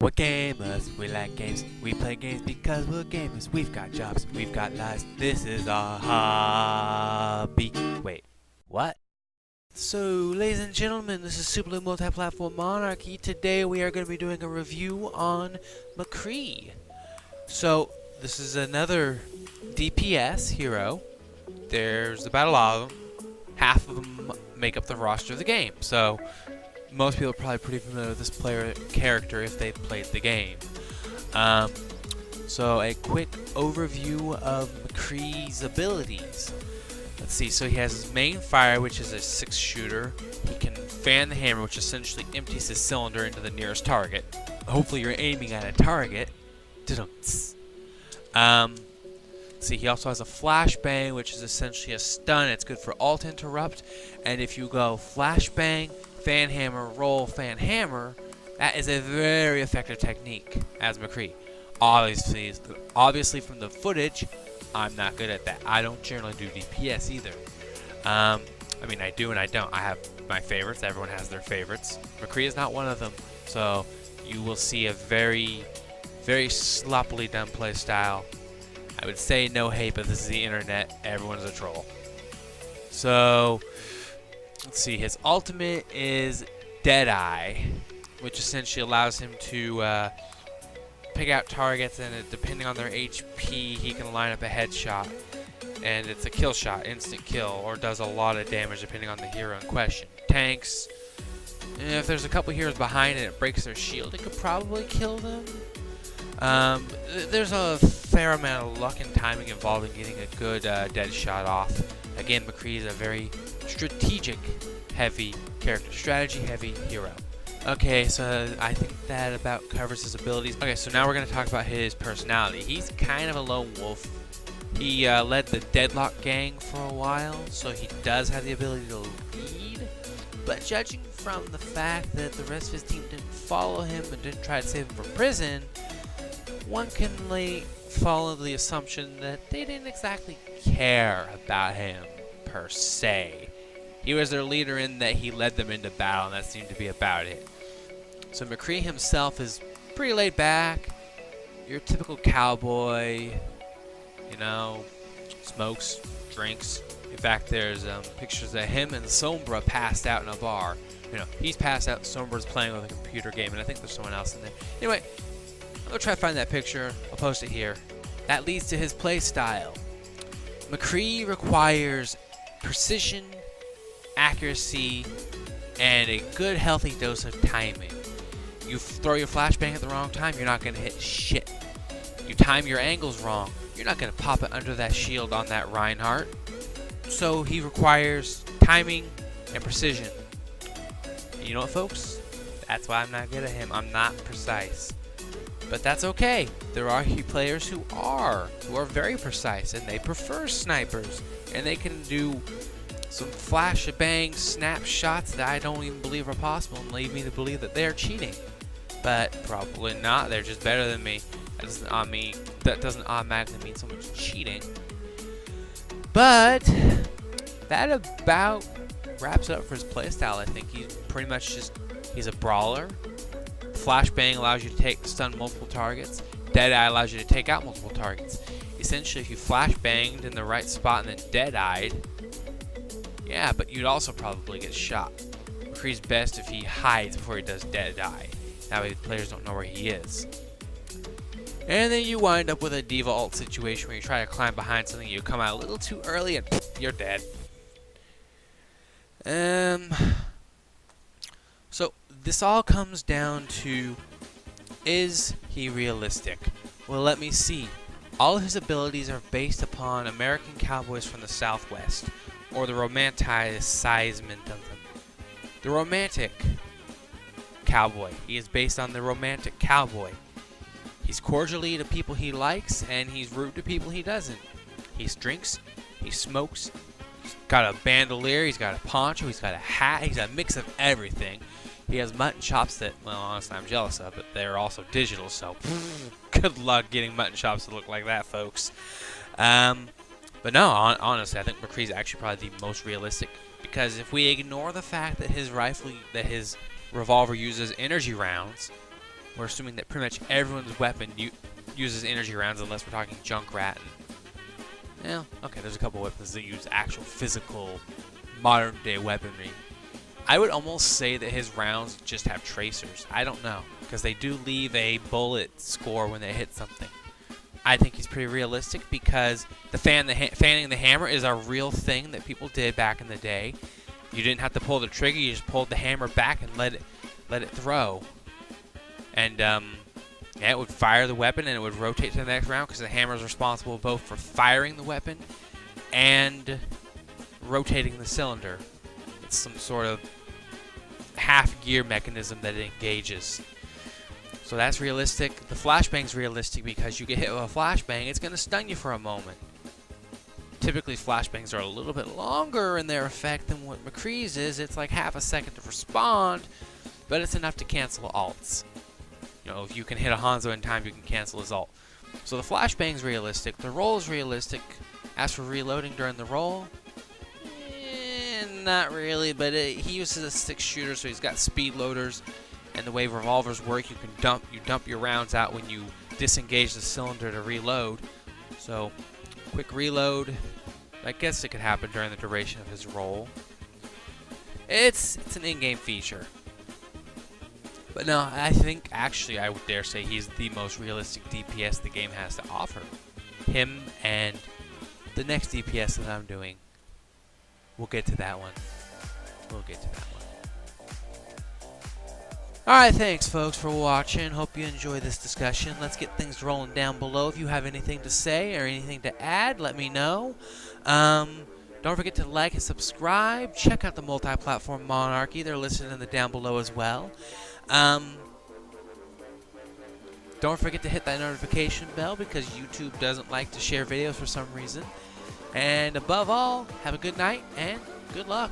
We're gamers, we like games, we play games because we're gamers. We've got jobs, we've got lives, this is our hobby. Wait, what? So, ladies and gentlemen, this is SuperLute Multi-Platform Monarchy. Today we are going to be doing a review on McCree. So, this is another DPS hero. There's about a lot of them. Half of them make up the roster of the game. So, most people are probably pretty familiar with this character if they've played the game. So a quick overview of McCree's abilities. Let's see, so he has his main fire, which is a 6-shooter. He can fan the hammer, which essentially empties his cylinder into the nearest target. Hopefully you're aiming at a target. Let's see, he also has a flashbang, which is essentially a stun. It's good for alt interrupt. And if you go flashbang, fan hammer, roll, fan hammer, that is a very effective technique as McCree. Obviously from the footage, I'm not good at that. I don't generally do DPS either. I mean, I do and I don't. I have my favorites. Everyone has their favorites. McCree is not one of them. So you will see a very, very sloppily done play style. I would say no hate, but this is the internet. Everyone's a troll. So let's see, his ultimate is Deadeye, which essentially allows him to pick out targets, and depending on their HP, he can line up a headshot. And it's a kill shot, instant kill, or does a lot of damage depending on the hero in question. Tanks, if there's a couple heroes behind and it breaks their shield, it could probably kill them. There's a fair amount of luck and timing involved in getting a good dead shot off. Again, McCree is a very strategic heavy character, strategy heavy hero. Okay, so I think that about covers his abilities. Okay, so now we're going to talk about his personality. He's kind of a lone wolf. He led the Deadlock gang for a while, so he does have the ability to lead. But judging from the fact that the rest of his team didn't follow him and didn't try to save him from prison, one can follow the assumption that they didn't exactly care about him per se. He was their leader in that he led them into battle, and that seemed to be about it. So McCree himself is pretty laid back. Your typical cowboy, you know, smokes, drinks. In fact, there's pictures of him and Sombra passed out in a bar. You know, he's passed out, Sombra's playing with a computer game, and I think there's someone else in there. Anyway, I'll try to find that picture. I'll post it here. That leads to his play style. McCree requires precision, accuracy, and a good healthy dose of timing. You throw your flashbang at the wrong time, you're not going to hit shit. You time your angles wrong, you're not going to pop it under that shield on that Reinhardt. So he requires timing and precision. And you know what, folks? That's why I'm not good at him. I'm not precise. But that's okay. There are players who are very precise, and they prefer snipers, and they can do some flash bang snapshots that I don't even believe are possible and lead me to believe that they're cheating. But probably not. They're just better than me. That doesn't automatically mean someone's cheating. But that about wraps it up for his playstyle. I think he's pretty much he's a brawler. Flashbang allows you to stun multiple targets. Deadeye allows you to take out multiple targets. Essentially, if you flashbanged in the right spot and then dead-eyed, yeah, but you'd also probably get shot. McCree's best if he hides before he does dead-eye. That way the players don't know where he is. And then you wind up with a diva ult situation where you try to climb behind something, you come out a little too early, and you're dead. So this all comes down to, is he realistic? Well, let me see. All of his abilities are based upon American cowboys from the Southwest, or the romanticizement of them. The romantic cowboy. He is based on the romantic cowboy. He's cordially to people he likes, and he's rude to people he doesn't. He drinks, he smokes, he's got a bandolier, he's got a poncho, he's got a hat, he's got a mix of everything. He has mutton chops that, well, honestly, I'm jealous of, but they're also digital, so good luck getting mutton chops to look like that, folks. But no, honestly, I think McCree's actually probably the most realistic, because if we ignore the fact that his revolver uses energy rounds, we're assuming that pretty much everyone's weapon uses energy rounds, unless we're talking Junkrat. Yeah, okay, there's a couple weapons that use actual physical modern day weaponry. I would almost say that his rounds just have tracers. I don't know, because they do leave a bullet score when they hit something. I think he's pretty realistic because the fanning the hammer is a real thing that people did back in the day. You didn't have to pull the trigger; you just pulled the hammer back and let it throw. And yeah, it would fire the weapon and it would rotate to the next round because the hammer is responsible both for firing the weapon and rotating the cylinder. It's some sort of half gear mechanism that it engages. So that's realistic. The flashbang's realistic because you get hit with a flashbang, it's going to stun you for a moment. Typically flashbangs are a little bit longer in their effect than what McCree's is. It's like half a second to respond, but it's enough to cancel ults. You know, if you can hit a Hanzo in time, you can cancel his ult. So the flashbang's realistic. The roll is realistic. As for reloading during the roll, not really, but he uses a 6-shooter, so he's got speed loaders. And the way revolvers work, you dump your rounds out when you disengage the cylinder to reload. So quick reload, I guess it could happen during the duration of his roll. It's an in-game feature. But no, I think actually I would dare say he's the most realistic DPS the game has to offer. Him and the next DPS that I'm doing. We'll get to that one. Alright, thanks folks for watching. Hope you enjoy this discussion. Let's get things rolling down below. If you have anything to say or anything to add, let me know. Don't forget to like and subscribe. Check out the multi-platform monarchy. They're listed in the down below as well. Don't forget to hit that notification bell because YouTube doesn't like to share videos for some reason. And above all, have a good night and good luck.